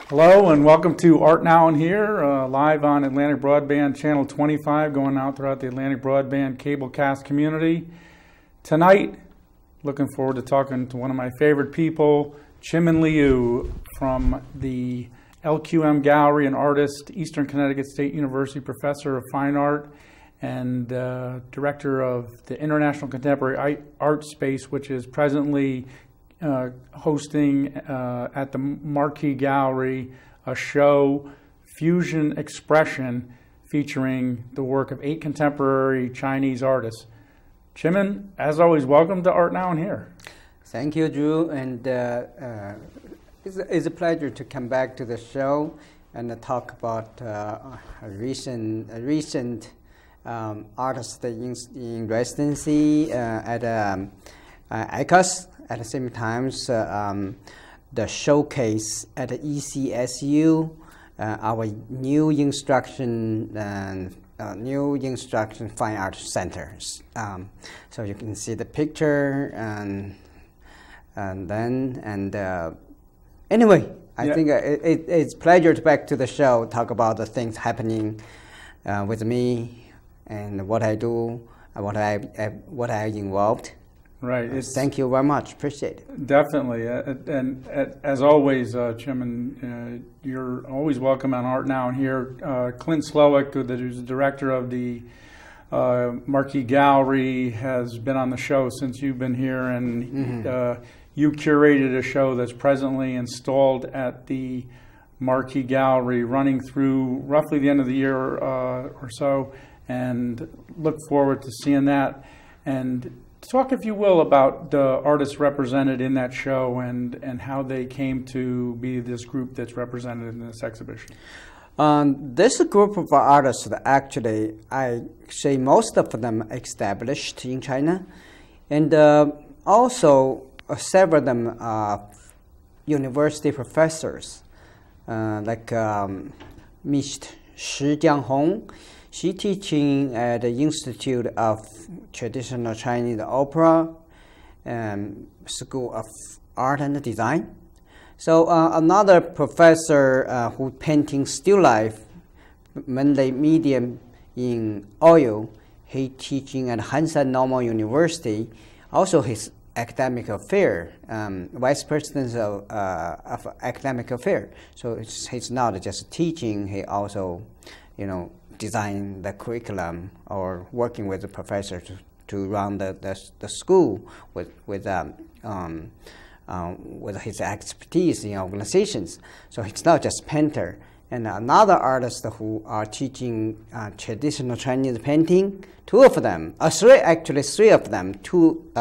Hello and welcome to Art Now and Here, live on Atlantic Broadband Channel 25, going out throughout the Atlantic Broadband cablecast community. Tonight, looking forward to talking to one of my favorite people, QIMIN Liu from the LQM Gallery, an artist, Eastern Connecticut State University professor of fine art and director of the International Contemporary Art Space, which is presently hosting at the Marquee Gallery a show, Fusion Expression, featuring the work of 8 contemporary Chinese artists. QIMIN, as always, welcome to Art Now and Here. Thank you, Drew, and it's a pleasure to come back to the show and talk about a recent artist in residency at ICOS. At the same time, the showcase at the ECSU, our new instruction fine art centers. So you can see the picture anyway, I think it's a pleasure to back to the show, talk about the things happening with me and what I do, what I involved. Right. Thank you very much. Appreciate it. Definitely. And as always, QIMIN, you're always welcome on Art Now and Here. Clint Slowick, who's the director of the Marquee Gallery, has been on the show since you've been here, and you curated a show that's presently installed at the Marquee Gallery, running through roughly the end of the year or so, and look forward to seeing that. And talk, if you will, about the artists represented in that show and how they came to be this group that's represented in this exhibition. This group of artists, actually, I say most of them established in China, and also several of them are university professors, like Mr. Shi Jianghong. She's teaching at the Institute of Traditional Chinese Opera School of Art and Design. So another professor who painting still life, mainly medium in oil, he teaching at Hansan Normal University. Also his academic affair, vice president of academic affair. So he's not just teaching, he also, design the curriculum or working with the professor to run the school with his expertise in organizations. So he's not just painter. And another artist who are teaching traditional Chinese painting, 2 of them, three of them, 2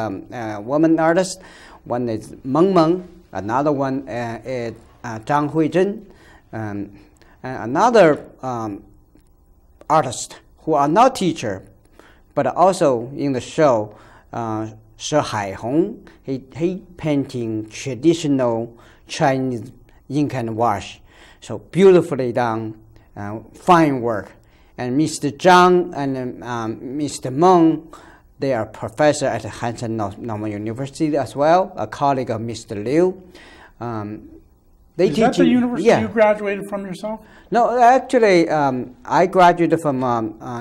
women artists. One is Meng Meng, another one is Zhang Huizhen, and another artists who are not teacher, but also in the show, Shi Haihong. He painting traditional Chinese ink and wash, so beautifully done, fine work. And Mr. Zhang and Mr. Meng, they are professor at Hansan Normal University as well, a colleague of Mr. Liu. Is that the university you graduated from yourself? No, actually, I graduated from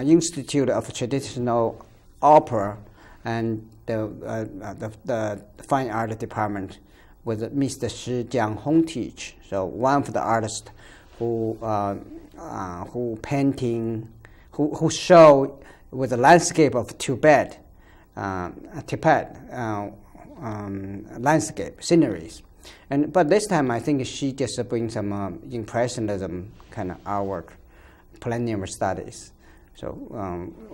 Institute of Traditional Opera and the Fine Art Department with Mr. Shi Jianghong teach. So one of the artists who show with the landscape of Tibet landscape sceneries. But this time, I think she just brings some impressionism kind of artwork, plenary studies. So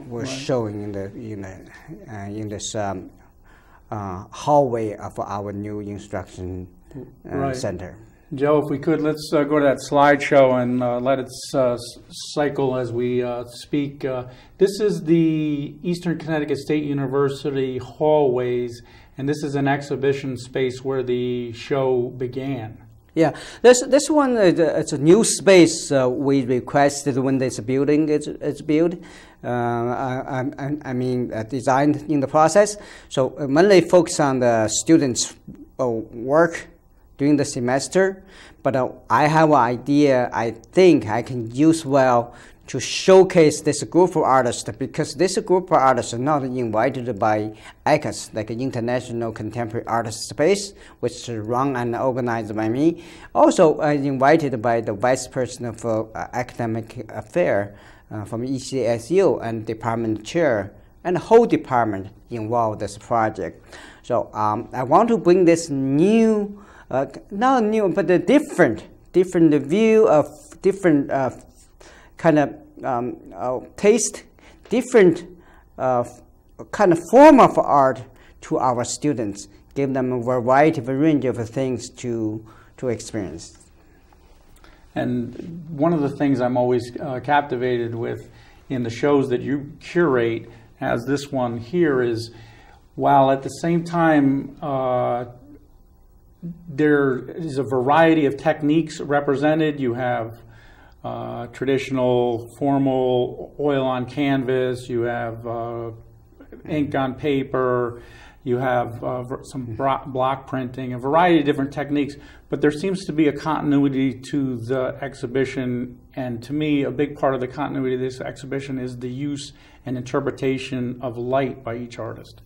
we're showing in this hallway of our new instruction center. Joe, if we could, let's go to that slideshow and let it cycle as we speak. This is the Eastern Connecticut State University hallways, and this is an exhibition space where the show began. Yeah, this one it's a new space we requested when this building is built. I mean, designed in the process. So mainly focus on the students' work during the semester, but I have an idea I think I can use well to showcase this group of artists, because this group of artists are not invited by ICAS, like an International Contemporary Artist Space, which is run and organized by me. Also invited by the Vice President of Academic Affairs from ECSU and Department Chair, and the whole department involved in this project. So I want to bring this new, not new, but a different view of different kind of taste, different kind of form of art to our students, give them a variety, a range of things to experience. And one of the things I'm always captivated with in the shows that you curate, as this one here, is while at the same time there is a variety of techniques represented. You have traditional formal oil on canvas, you have ink on paper, you have some block printing, a variety of different techniques, but there seems to be a continuity to the exhibition, and to me a big part of the continuity of this exhibition is the use and interpretation of light by each artist.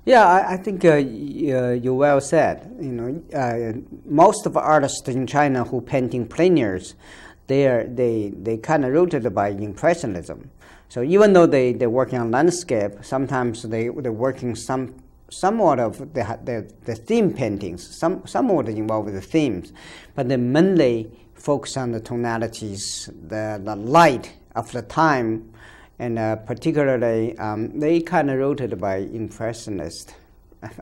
Yeah, I think you well said. You know, most of the artists in China who painting plein airs, they kind of rooted by Impressionism. So even though they're working on landscape, sometimes they're working somewhat of the theme paintings, somewhat involved with the themes, but they mainly focus on the tonalities, the light of the time, and particularly they kind of rooted by Impressionist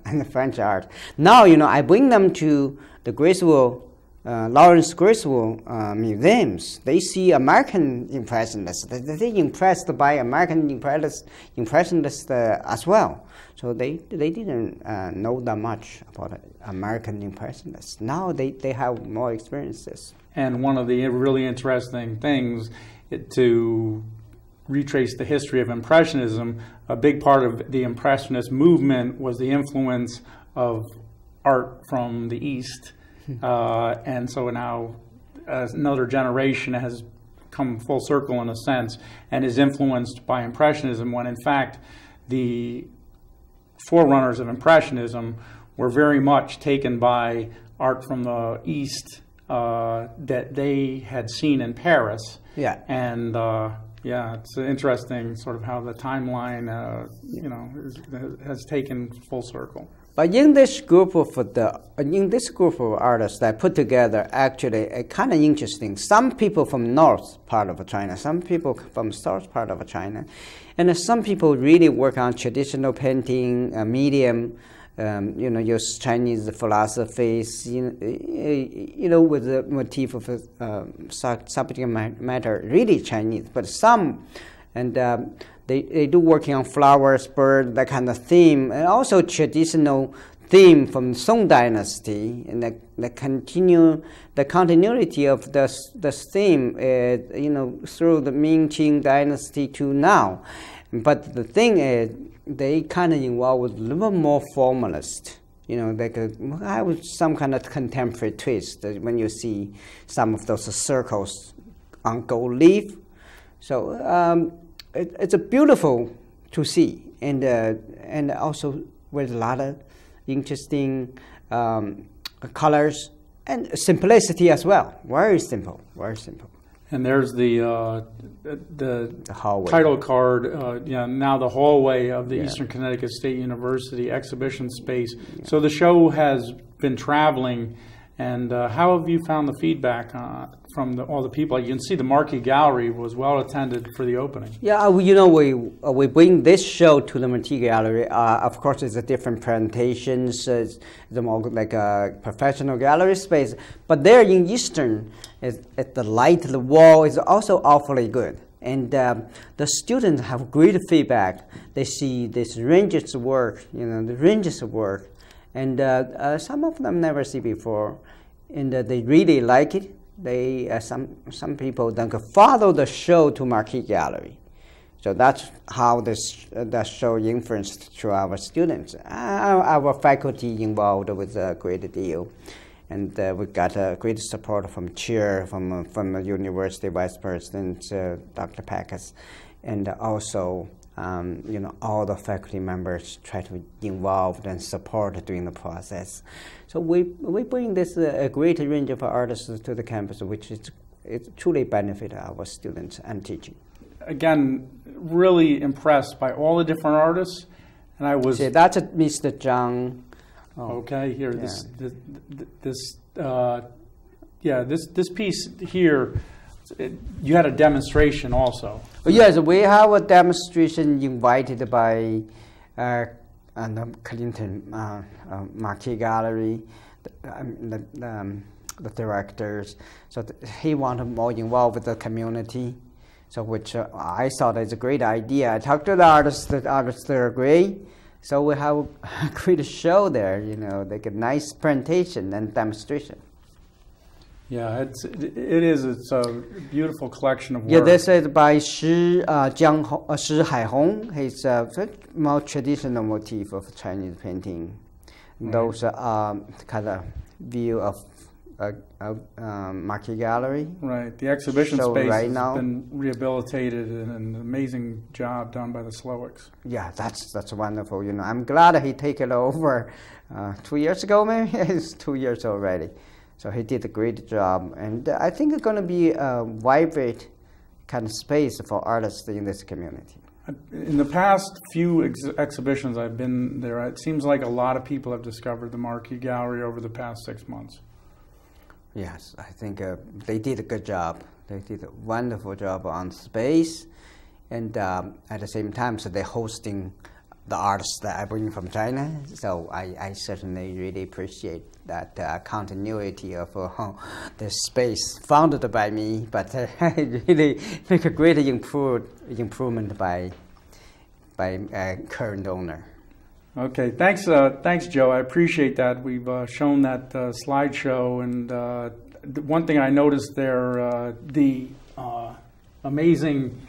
and the French art. Now, you know, I bring them to the Griswold, Lawrence Griswold museums. They see American Impressionists. They're impressed by American Impressionists as well. So they didn't know that much about American Impressionists. Now they have more experiences. And one of the really interesting things to retrace the history of Impressionism, a big part of the Impressionist movement was the influence of art from the East. And so now another generation has come full circle in a sense and is influenced by Impressionism, when in fact the forerunners of Impressionism were very much taken by art from the East that they had seen in Paris. Yeah. And yeah, it's interesting sort of how the timeline you know, has taken full circle. But in this group of artists that put together, actually, kind of interesting. Some people from north part of China, some people from south part of China, and some people really work on traditional painting, medium. You know, use Chinese philosophies, you know, with the motif of subject matter, really Chinese. But some, and they do working on flowers, bird, that kind of theme, and also traditional theme from Song Dynasty, and the continuity of the theme, you know, through the Ming Qing Dynasty to now. But the thing is, they kind of involved with a little more formalist. You know, they could have some kind of contemporary twist when you see some of those circles on gold leaf. So it's a beautiful to see, and also with a lot of interesting colors and simplicity as well. Very simple, very simple. And there's the title card, now the hallway of the Eastern Connecticut State University exhibition space. So the show has been traveling, and how have you found the feedback from all the people? You can see the Marquee Gallery was well attended for the opening. Yeah, you know, we bring this show to the Marquee Gallery. Of course, it's a different presentations. It's more like a professional gallery space. But there in Eastern, at the light, the wall is also awfully good. And the students have great feedback. They see this ranges of work, you know, the ranges of work. And some of them never see before, and they really like it. They some people then could follow the show to Marquee Gallery, so that's how that show influenced to our students. Our faculty involved with a great deal, And we got great support from chair, from the university vice president, Dr. Packus, and also all the faculty members try to be involved and support during the process. So we bring this a great range of artists to the campus, which it truly benefit our students and teaching. Again, really impressed by all the different artists, and I was. See, that's Mr. Zhang. Oh, okay, here this piece here. You had a demonstration also. Yes, we have a demonstration invited by Clinton Marquee Gallery, the directors. So he wanted more involved with the community. So which I thought is a great idea. I talked to the artists agree. So we have a great show there, like a nice presentation and demonstration. Yeah, it's a beautiful collection of work. Yeah, this is by Shi Haihong. He's a more traditional motif of Chinese painting. Right. Those are kind of view of Marquee Gallery. Right, the exhibition space right has now been rehabilitated, and an amazing job done by the Slowiks. Yeah, that's wonderful. I'm glad he took it over 2 years ago. Maybe it's 2 years already. So he did a great job, and I think it's going to be a vibrant kind of space for artists in this community. In the past few exhibitions I've been there, it seems like a lot of people have discovered the Marquee Gallery over the past 6 months. Yes, I think they did a good job. They did a wonderful job on space, and at the same time, so they're hosting the artists that I bring from China. So I certainly really appreciate that continuity of the space founded by me, but really make a great improvement by current owner. Okay, thanks, Joe. I appreciate that. We've shown that slideshow, and one thing I noticed there, the amazing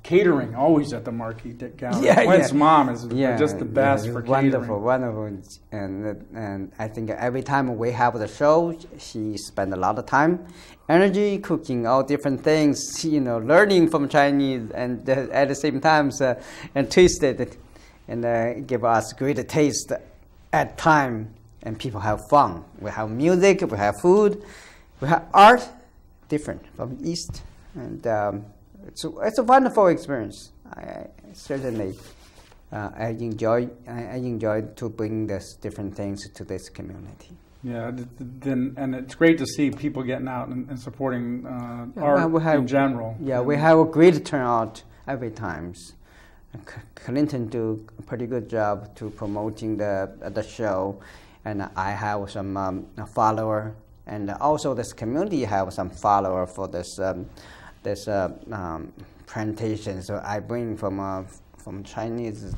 catering always at the Marquee Gallery. Quinn's mom is just the best for catering. Wonderful, and I think every time we have the show, she spends a lot of time, energy, cooking all different things, learning from Chinese, and at the same time, and tasted it, and give us great taste at time, and people have fun. We have music, we have food, we have art, different from East, and it's a wonderful experience. I certainly I enjoy to bring these different things to this community. Yeah, and it's great to see people getting out and supporting art in general. Yeah, we have a great turnout every time. Clinton do a pretty good job to promoting the show, and I have some follower, and also this community have some follower for this presentation. So I bring from Chinese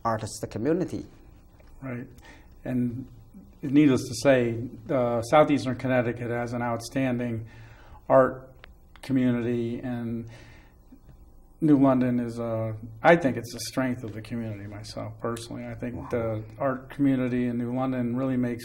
artist community. Right, and needless to say, Southeastern Connecticut has an outstanding art community, and New London is I think it's the strength of the community myself, personally. I think the art community in New London really makes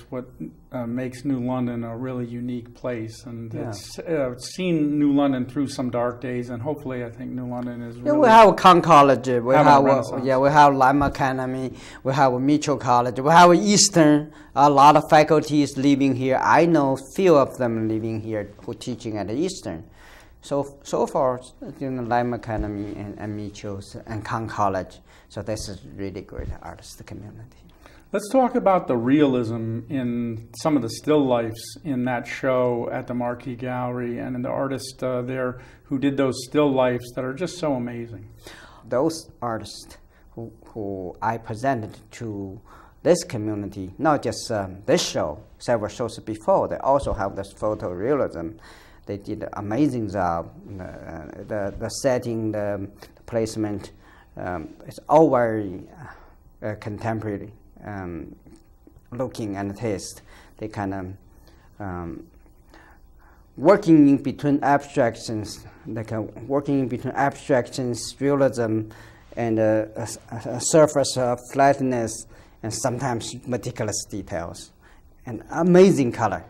makes New London a really unique place. And it's seen New London through some dark days, and hopefully I think New London is really... we have Kong College, we have Lima Academy, we have Mitchell College, we have Eastern, a lot of faculties living here. I know few of them living here who teaching at Eastern. So far, Lima Academy and Mitchell's and Kong College. So this is really great artist community. Let's talk about the realism in some of the still lifes in that show at the Marquee Gallery, and in the artists there who did those still lifes that are just so amazing. Those artists who I presented to this community, not just this show, several shows before, they also have this photorealism. They did an amazing job. The setting, the placement, it's all very contemporary looking and taste. They kind of working in between abstractions, realism, and a surface of flatness, and sometimes meticulous details. and amazing color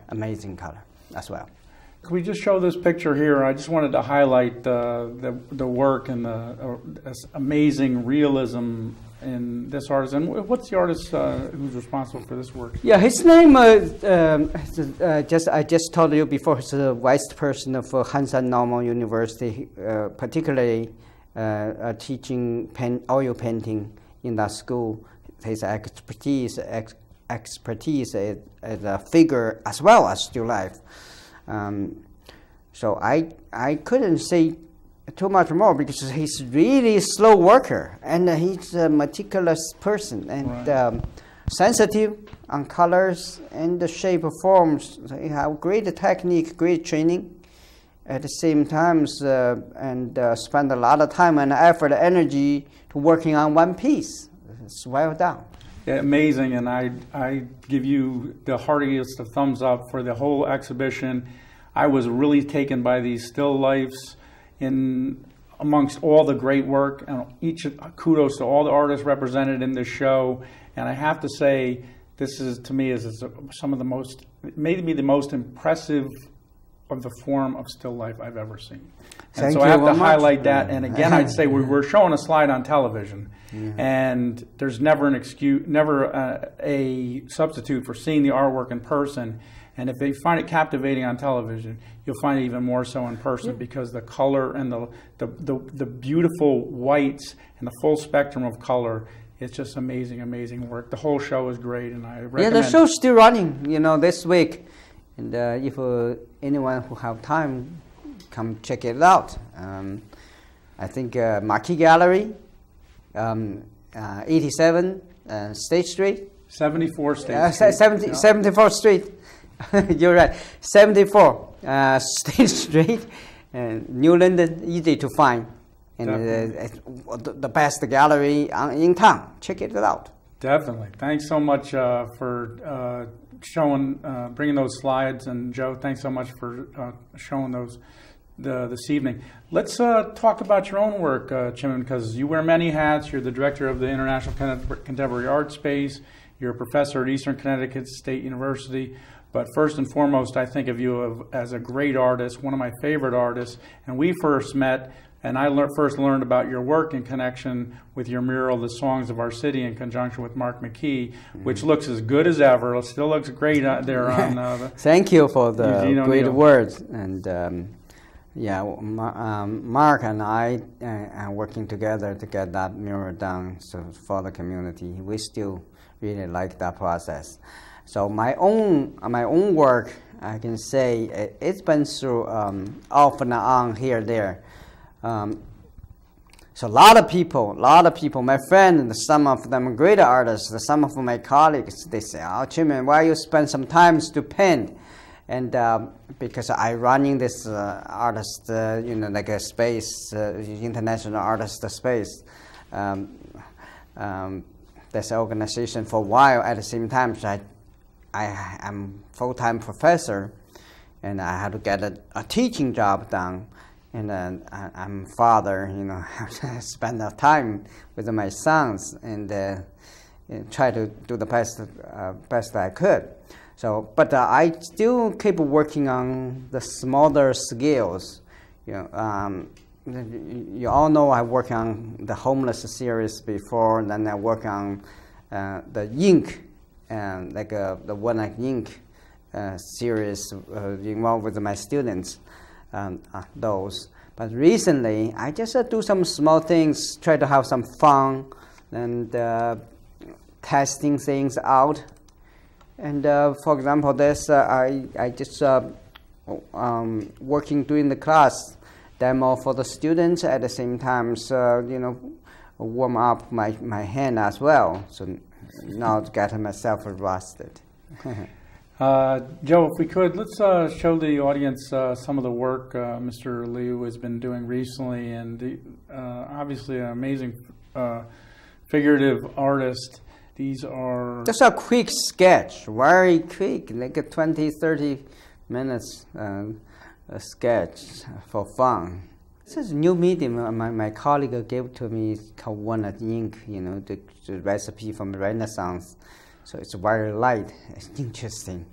as well. Can we just show this picture here? I just wanted to highlight the work and this amazing realism in this artist. And what's the artist who's responsible for this work? Yeah, his name, I just told you before, he's the vice president of Hansan Normal University, particularly teaching oil painting in that school. His expertise is a figure as well as still life. So I couldn't say too much more because he's really a slow worker and he's a meticulous person and right. Sensitive on colors and the shape of forms. So he have great technique, great training. At the same time, and spend a lot of time and effort, energy to working on one piece. It's well done. Yeah, amazing, and I give you the heartiest of thumbs up for the whole exhibition. I was really taken by these still lifes in amongst all the great work, and kudos to all the artists represented in this show. And I have to say, this is to me is some of the most, maybe the most impressive of the form of still life I've ever seen. And so I have to highlight that. And again, I'd say we're showing a slide on television. And there's never an excuse, never a substitute for seeing the artwork in person. And if they find it captivating on television, you'll find it even more so in person because the color and the beautiful whites and the full spectrum of color, it's just amazing, amazing work. The whole show is great, and I recommend. Yeah, the show's still running, this week. And if anyone who have time, come check it out. I think Marquee Gallery. 87 State Street. 74 State Street. 74th Street. You're right. 74 State Street. New London, easy to find. And the best gallery in town. Check it out. Definitely. Thanks so much for bringing those slides. And Joe, thanks so much for showing those this evening. Let's talk about your own work, QIMIN, because you wear many hats. You're the director of the International Contemporary Art Space. You're a professor at Eastern Connecticut State University. But first and foremost, I think of you as a great artist, one of my favorite artists. And we first met, and I first learned about your work in connection with your mural, The Songs of Our City, in conjunction with Mark McKee, which looks as good as ever. It still looks great there on Thank you for the great words. And yeah, Mark and I are working together to get that mural done for the community. We still really like that process. So my own work, I can say it's been through off and on here and there. So a lot of people, my friends, some of them are great artists, some of my colleagues, they say, "Oh, QIMIN, why you spend some time to paint?" And because I running this artist, like a space, international artist space, this organization for a while. At the same time, so I am full-time professor, and I had to get a teaching job done. And I'm father, spend the time with my sons and try to do the best I could. So, but I still keep working on the smaller scales. You all know I work on the homeless series before, and then I work on the ink, like the one ink series involved with my students. Those. But recently, I just do some small things, try to have some fun, and testing things out. And for example, this I just working during the class demo for the students at the same time, so warm up my hand as well, so not get myself rusted. Joe, if we could, let's show the audience some of the work Mr. Liu has been doing recently, and obviously an amazing figurative artist. These are just a quick sketch, very quick, like a 20-30 minutes sketch for fun. This is a new medium my colleague gave to me. It's called walnut ink, the recipe from Renaissance. So it's very light. It's interesting.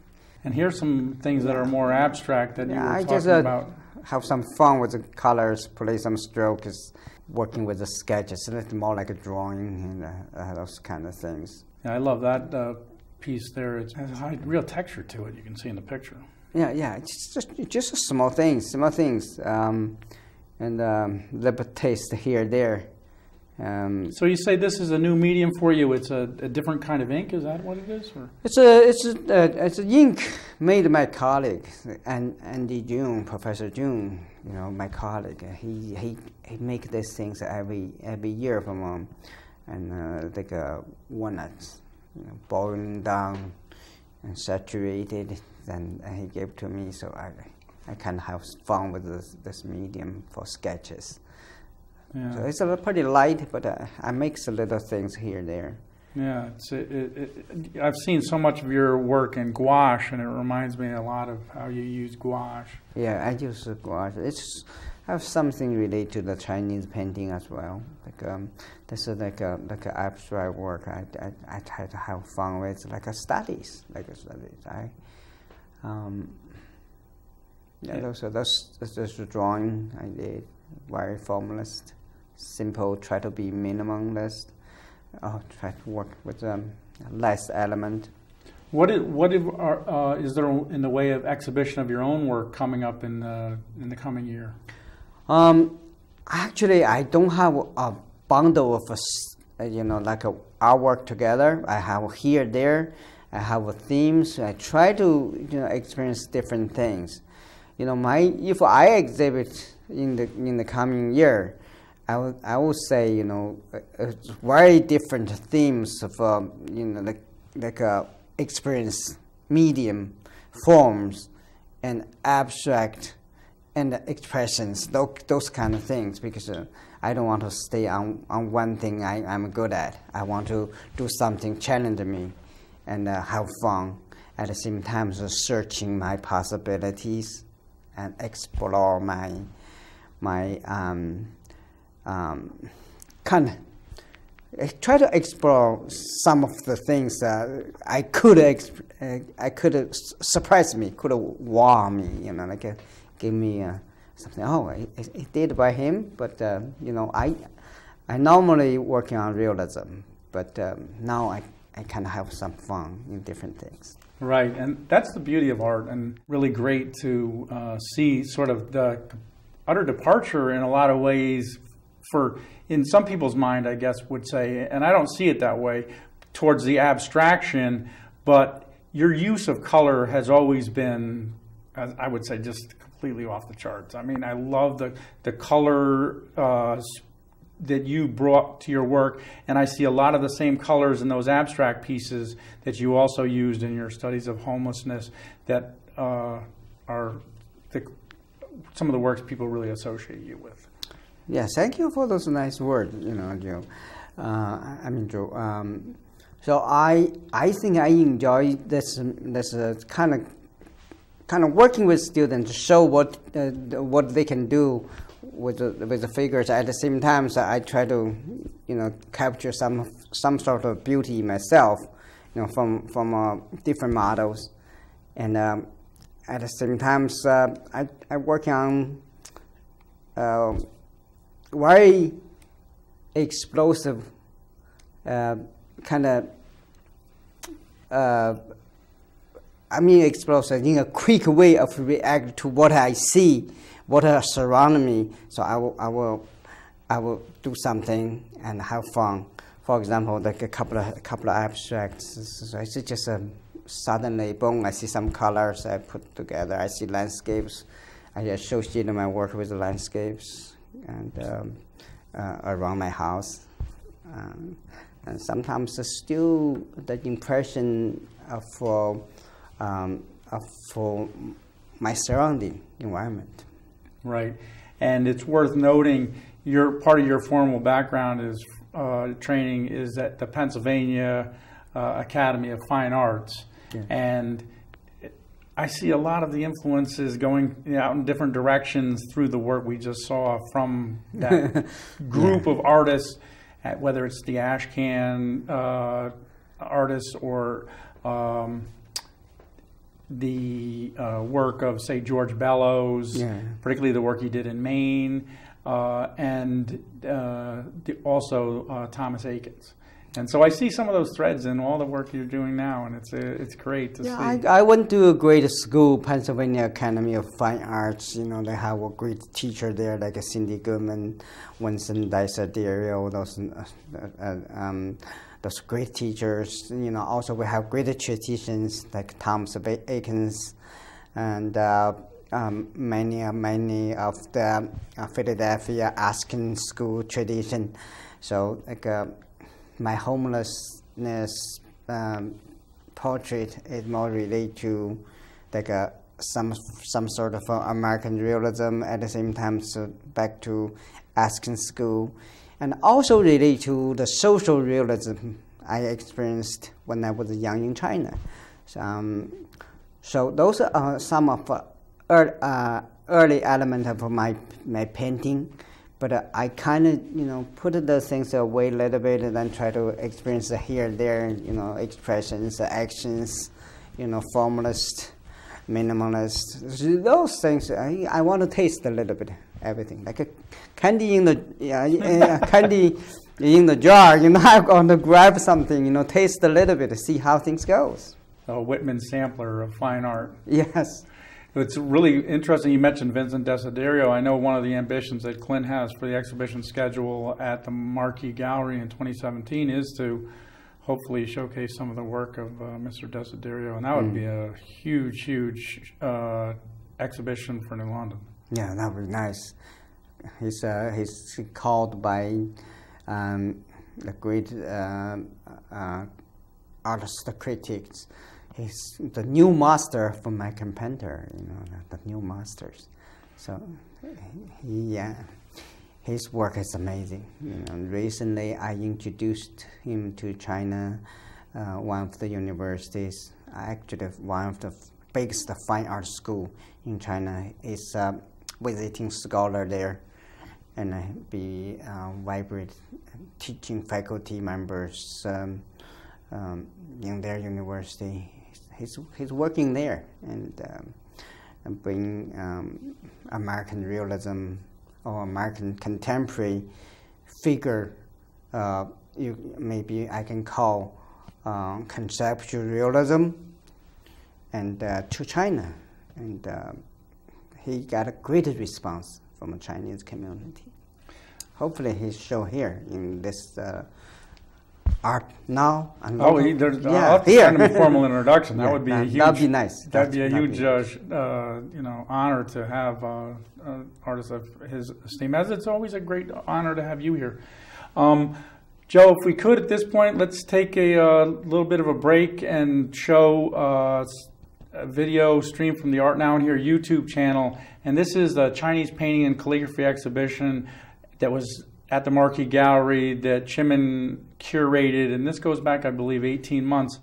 And here's some things that are more abstract that you were I talking just about. have some fun with the colors, play some strokes, working with the sketches. It's more like a drawing and those kind of things. Yeah, I love that piece there. It has a real texture to it. You can see in the picture. Yeah. It's just small things. And little taste here, there. So you say this is a new medium for you. It's a different kind of ink. Is that what it is? Or? It's a ink made by my colleague, Andy June, Professor June. You know, my colleague. He make these things every year from like walnuts, boiling down and saturated. Then he gave to me, so I can have fun with this medium for sketches. Yeah. So it's a pretty light, but I make some little things here and there. Yeah, I've seen so much of your work in gouache, and it reminds me a lot of how you use gouache. Yeah, I use gouache. I have something related to the Chinese painting as well. Like this is like a abstract work. I try to have fun with, like a studies. That's the drawing I did. Very formalist, simple. Try to be minimalist. Try to work with less element. What is there in the way of exhibition of your own work coming up in the coming year? Actually, I don't have a bundle of like artwork together. I have here, there. I have themes. I try to experience different things. If I exhibit in the coming year, I would say very different themes of experience, medium, forms, and abstract, and expressions. Those kind of things, because I don't want to stay on one thing I'm good at. I want to do something challenge me, and have fun. At the same time, searching my possibilities and explore my try to explore some of the things that I could surprise me, could wow me, like give me something. Oh, it did by him, but I normally working on realism, but now I can have some fun in different things. Right, and that's the beauty of art, and really great to see sort of the utter departure in a lot of ways in some people's mind, I guess, would say, and I don't see it that way, towards the abstraction, but your use of color has always been, I would say, just completely off the charts. I mean, I love the color that you brought to your work, and I see a lot of the same colors in those abstract pieces that you also used in your studies of homelessness that are some of the works people really associate you with. Yeah, thank you for those nice words, Joe. Joe. So I think I enjoy this kind of working with students to show what they can do with the figures. At the same time, so I try to capture some sort of beauty myself, from different models, and at the same time, I work on very explosive explosive in a quick way of react to what I see, what is surrounding me. So I will do something and have fun. For example, like a couple of abstracts. So it's just suddenly, boom! I see some colors I put together. I see landscapes. I associate my work with the landscapes and around my house. And sometimes still the impression for my surrounding environment. Right, and it's worth noting part of your formal background is training is at the Pennsylvania Academy of Fine Arts, yeah. And I see a lot of the influences going out in different directions through the work we just saw from that group of artists, whether it's the Ashcan artists or the work of, say, George Bellows, particularly the work he did in Maine, and also Thomas Eakins. And so I see some of those threads in all the work you're doing now, and it's great to see. I went to a great school, Pennsylvania Academy of Fine Arts. You know, they have a great teacher there, like Cindy Goodman, Winston Desiderio, those great teachers. You know, also we have great traditions like Thomas Eakins, and many of the Philadelphia Askin School tradition. So like. My homelessness portrait is more related to like some sort of American realism at the same time, so back to Askin School, and also related to the social realism I experienced when I was young in China. So those are some of early elements of my painting. But I kind of, you know, put those things away a little bit and then try to experience the here and there, you know, expressions, actions, you know, formalist, minimalist. Those things, I want to taste a little bit everything. Like a candy in the candy in the jar, you know, I'm going to grab something, you know, taste a little bit to see how things goes. A Whitman sampler of fine art. Yes. It's really interesting you mentioned Vincent Desiderio. I know one of the ambitions that Clint has for the exhibition schedule at the Marquee Gallery in 2017 is to hopefully showcase some of the work of Mr. Desiderio, and that would be a huge, huge exhibition for New London. Yeah, that would be nice. He's called by the great artist critics. He's the new master for my painter, you know, the new masters. So, his work is amazing. You know, recently I introduced him to China, one of the universities, actually one of the biggest fine art school in China. Is a visiting scholar there, and I be vibrant teaching faculty members in their university. He's working there and bring American realism or American contemporary figure. Maybe I can call conceptual realism, and to China, and he got a great response from the Chinese community. Hopefully, he's show here in this. Art now. I'll have to send him a formal introduction. That would be a huge. That'd be nice. That'd be a huge, you know, honor to have artists of his esteem. As it's always a great honor to have you here, Joe. If we could at this point, let's take a little bit of a break and show a video stream from the Art Now and Here YouTube channel. And this is the Chinese painting and calligraphy exhibition that was at the Marquee Gallery that QIMIN curated, and this goes back, I believe, 18 months.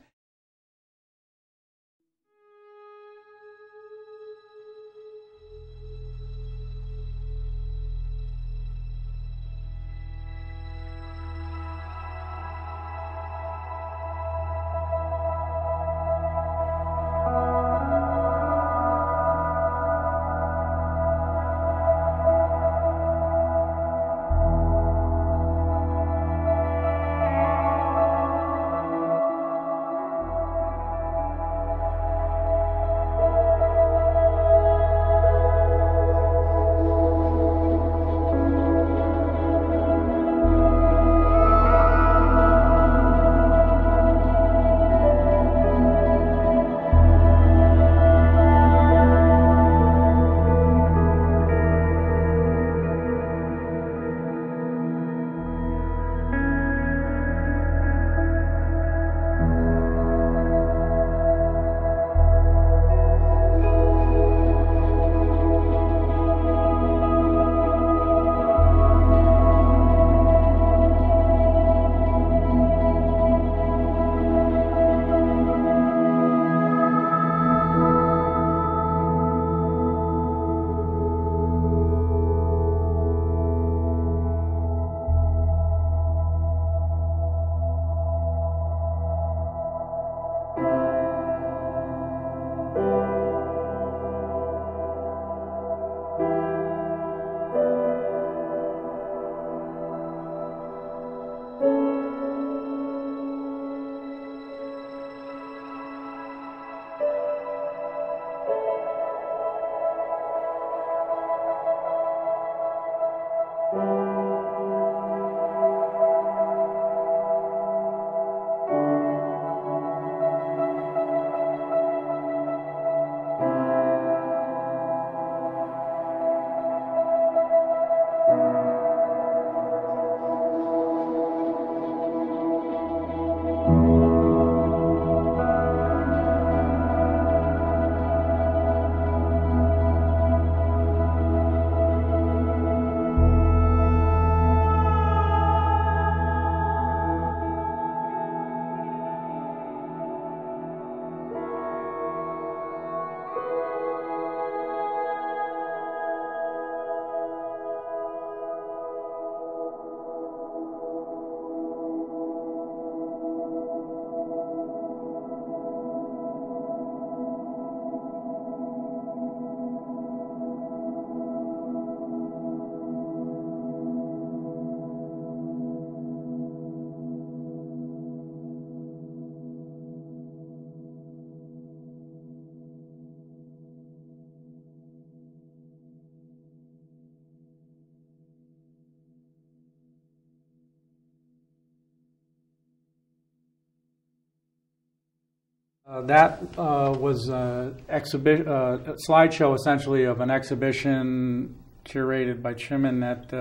That was a slideshow essentially of an exhibition curated by QIMIN at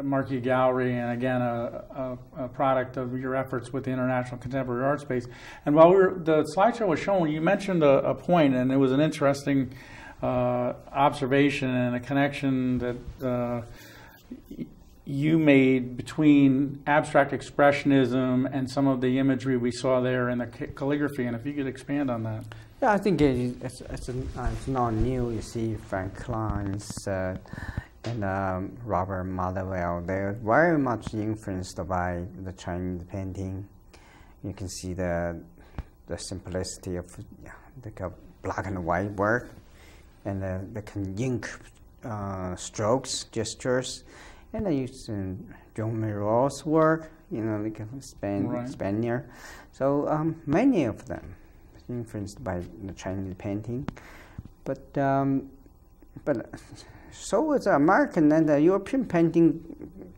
Marquee Gallery, and again a product of your efforts with the International Contemporary Art Space. And while the slideshow was showing, you mentioned a point, and it was an interesting observation and a connection that you made between abstract expressionism and some of the imagery we saw there in the calligraphy, and if you could expand on that. Yeah, I think it's not new. You see Frank Klein's and Robert Motherwell, they're very much influenced by the Chinese painting. You can see the simplicity of the black and white work, and the ink strokes, gestures. And I used John Miro's work, like Spaniard. So many of them influenced by the Chinese painting, but so is American and the European painting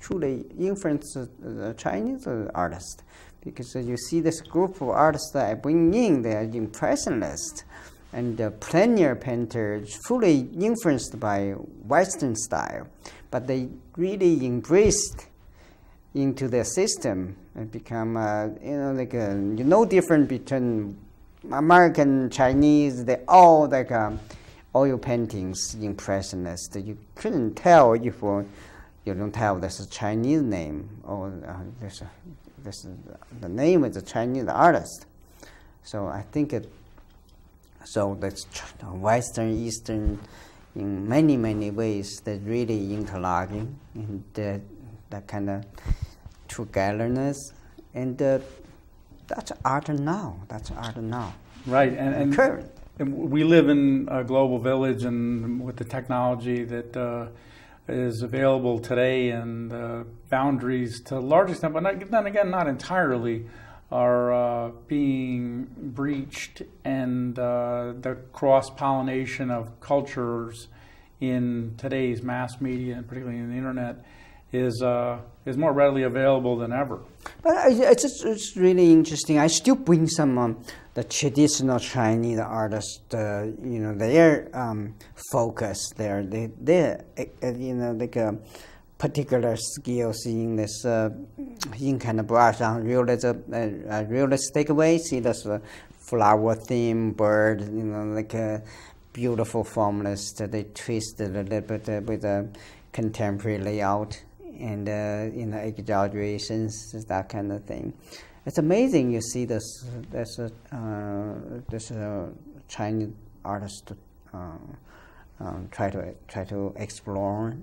truly influenced the Chinese artists, because you see this group of artists that I bring in, they are impressionists. And the plein-air painters fully influenced by Western style, but they really embraced into their system and become, no different between American, Chinese. They all like oil paintings, impressionist. You couldn't tell if you don't tell this is a Chinese name or this is the name is a Chinese artist. So I think so that's Western, Eastern, in many, many ways, that really interlocking, and that kind of togetherness, and that's art now. That's art now. Right, and we live in a global village, and with the technology that is available today, and boundaries to a large extent, but then again, not entirely, are being breached, and the cross-pollination of cultures in today's mass media, and particularly in the internet, is more readily available than ever. But it's really interesting. I still bring some the traditional Chinese artists, their focus there. They particular skills in this kind of brush on realistic way. See this flower theme, bird, like a beautiful formless. They twisted a little bit with a contemporary layout and exaggerations, that kind of thing. It's amazing. You see this Chinese artist try to explore.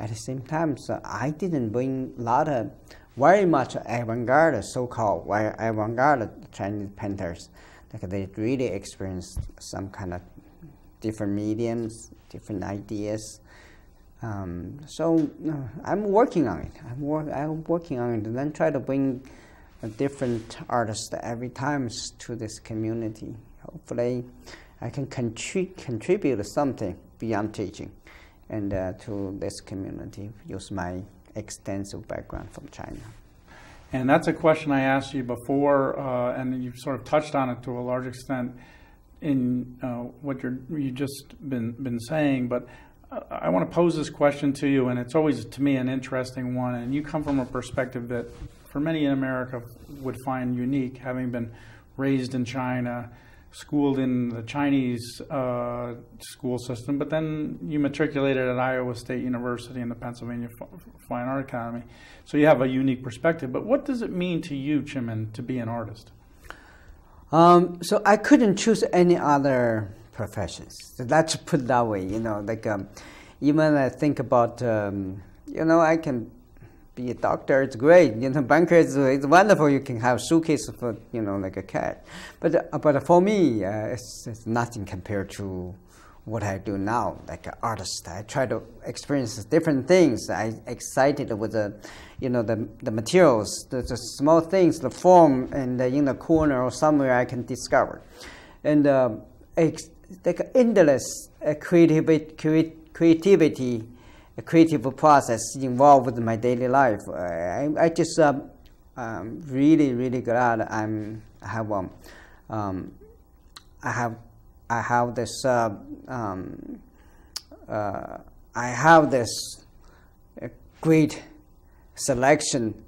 At the same time, so I didn't bring a lot of very much avant-garde, so-called avant-garde Chinese painters. Like they really experienced some kind of different mediums, different ideas. So I'm working on it. I'm working on it, and then try to bring a different artist every time to this community. Hopefully, I can contribute something beyond teaching, and to this community, use my extensive background from China. And that's a question I asked you before, and you've sort of touched on it to a large extent in what you've just been saying. But I want to pose this question to you, and it's always, to me, an interesting one. And you come from a perspective that, for many in America, would find unique, having been raised in China, schooled in the Chinese school system, but then you matriculated at Iowa State University and the Pennsylvania Fine Art Academy. So you have a unique perspective. But what does it mean to you, QIMIN, to be an artist? So I couldn't choose any other professions. So let's put it that way. Even I think about, I can be a doctor, it's great. Banker is wonderful. You can have suitcase for, like a cat. But for me, it's nothing compared to what I do now, like an artist. I try to experience different things. I excited with the materials, the small things, the form, and in the corner or somewhere I can discover. And like endless creativity, a creative process involved with my daily life. I just really, really glad I have I have this great selection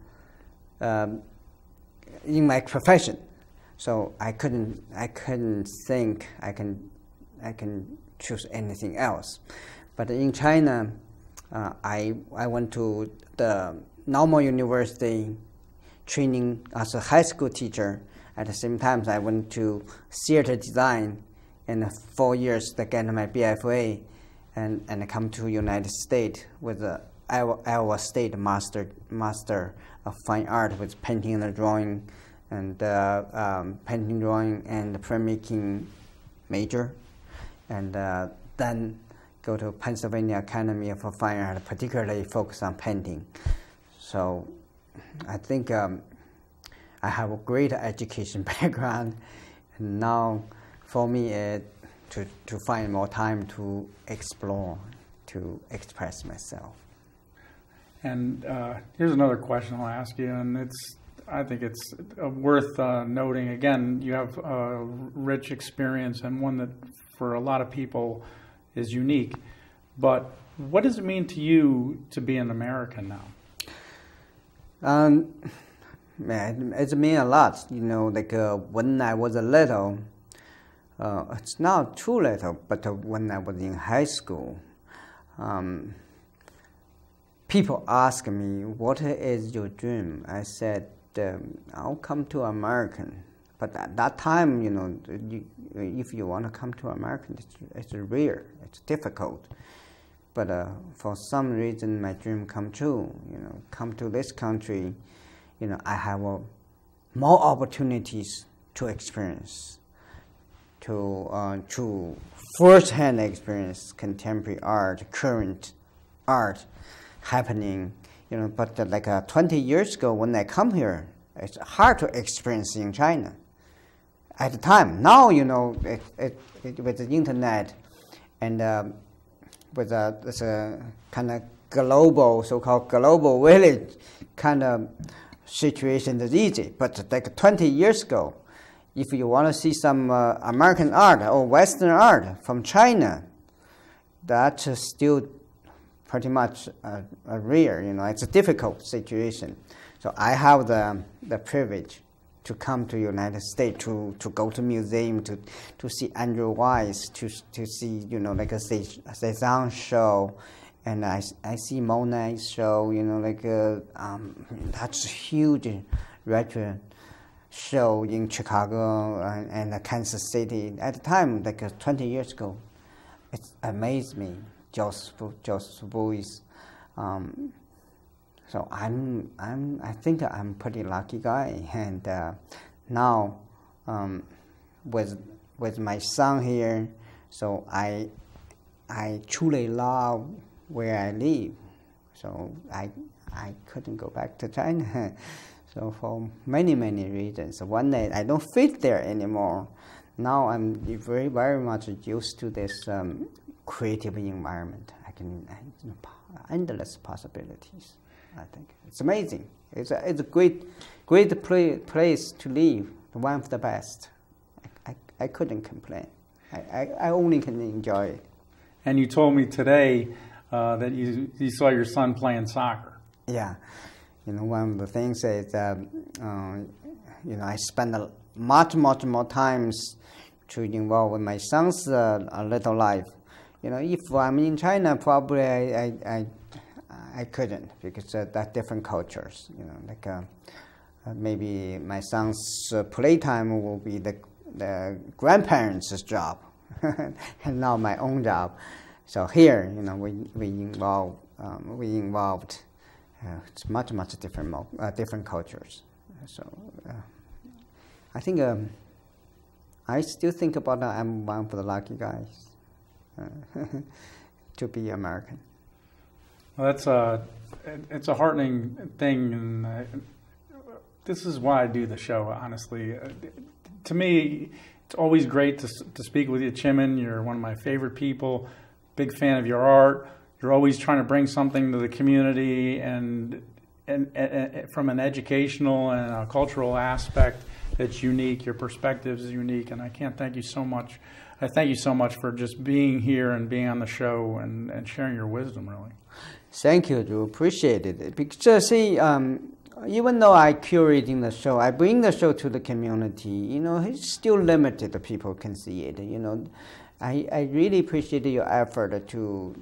in my profession, so I couldn't think I can choose anything else. But in China, I went to the normal university training as a high school teacher. At the same time, I went to theater design in 4 years to get my BFA, and I come to United States with the Iowa State Master of Fine Art with painting and drawing, and painting, drawing, and printmaking major, and then go to Pennsylvania Academy of Fine Art, particularly focus on painting. So I think I have a great education background, and now for me to find more time to explore, to express myself. And here's another question I'll ask you, and I think it's worth noting. Again, you have a rich experience and one that for a lot of people is unique. But what does it mean to you to be an American now? It means a lot. You know, like when I was a little, it's not too little, but when I was in high school, people ask me, what is your dream? I said, I'll come to American. But at that time, you know, if you want to come to America, it's rare, it's difficult. But for some reason, my dream come true. You know, come to this country, you know, I have more opportunities to experience, to first-hand experience contemporary art, current art happening. You know, but like 20 years ago, when I come here, it's hard to experience in China. At the time, now, you know, with the internet and with this kind of global, so-called global village kind of situation is easy. But like 20 years ago, if you want to see some American art or Western art from China, that's still pretty much rare. You know, it's a difficult situation. So I have the privilege to come to United States, to go to museum, to see Andrew Weiss, to see, you know, like a Cezanne show, and I see Monet's show, you know, like that's a huge retro show in Chicago and Kansas City. At the time, like 20 years ago, it amazed me, Joseph Bouis. So I think I'm pretty lucky guy, and now with my son here, so I truly love where I live. So I couldn't go back to China. So for many reasons. One day I don't fit there anymore. Now I'm very much used to this creative environment. Endless possibilities. I think it's amazing. It's a great place to live. One of the best. I couldn't complain. I only can enjoy it. And you told me today that you saw your son playing soccer. Yeah, you know, one of the things is you know, I spend much more times to involve with my son's little life. You know, if I'm in China, probably I couldn't, because that's different cultures. You know, like maybe my son's playtime will be the grandparents' job, and not my own job. So here, you know, we involved. It's much different cultures. So I think I still think about I'm one of the lucky guys to be American. Well, it's a heartening thing, and this is why I do the show, honestly. To me, it's always great to speak with you, QIMIN. You're one of my favorite people, big fan of your art. You're always trying to bring something to the community, and from an educational and a cultural aspect. that's unique. Your perspective is unique, and I can't thank you so much. I thank you so much for just being here and being on the show and sharing your wisdom, really. Thank you, Drew. Appreciate it. Because see, even though I curating the show, I bring the show to the community. You know, it's still limited. The people can see it. You know, I really appreciate your effort to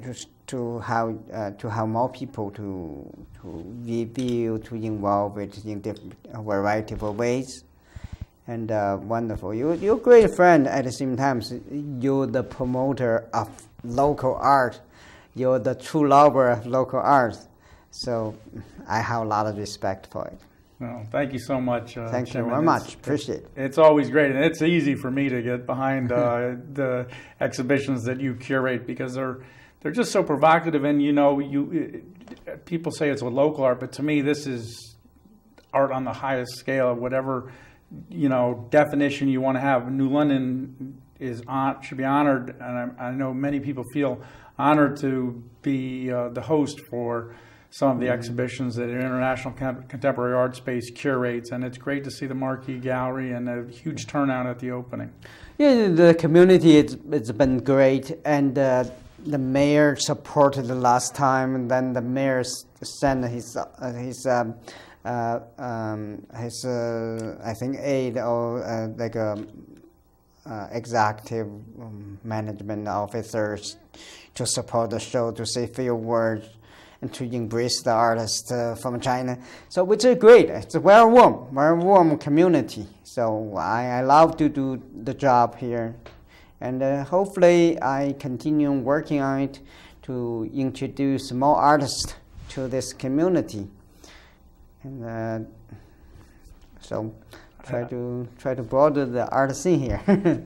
just to how more people to review, to involve it in a variety of ways. And wonderful. You're a great friend. At the same time, you're the promoter of local art. You're the true lover of local art. So I have a lot of respect for it. Well, thank you so much. Thank you very much. Appreciate it. It's always great, and it's easy for me to get behind the exhibitions that you curate because they're just so provocative. And you know, people say it's a local art, but to me, this is art on the highest scale. Whatever definition you want to have, New London should be honored, and I know many people feel honored to be the host for some of the exhibitions that International Contemporary Art Space curates, and it's great to see the Marquee Gallery and a huge turnout at the opening. Yeah, the community it's been great, and the mayor supported the last time, and then the mayor sent his I think aide or like executive management officers to support the show, to say a few words, and to embrace the artists from China. So which is great. It's a very warm community. So I love to do the job here. And hopefully I continue working on it to introduce more artists to this community. And so try to broaden the art scene here.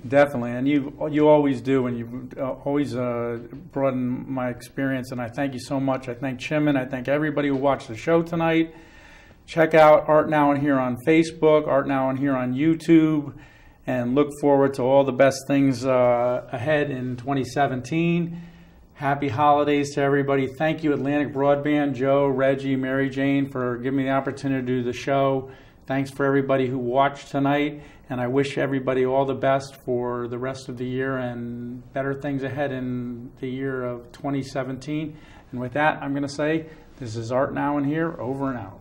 Definitely, and you always do, and you've always broadened my experience, and I thank you so much. I thank QIMIN. I thank everybody who watched the show tonight. Check out Art Now and Here on Facebook, Art Now and Here on YouTube, and look forward to all the best things ahead in 2017. Happy holidays to everybody. Thank you, Atlantic Broadband, Joe, Reggie, Mary Jane, for giving me the opportunity to do the show. Thanks for everybody who watched tonight, and I wish everybody all the best for the rest of the year and better things ahead in the year of 2017. And with that, I'm going to say, this is Art Now and Here, over and out.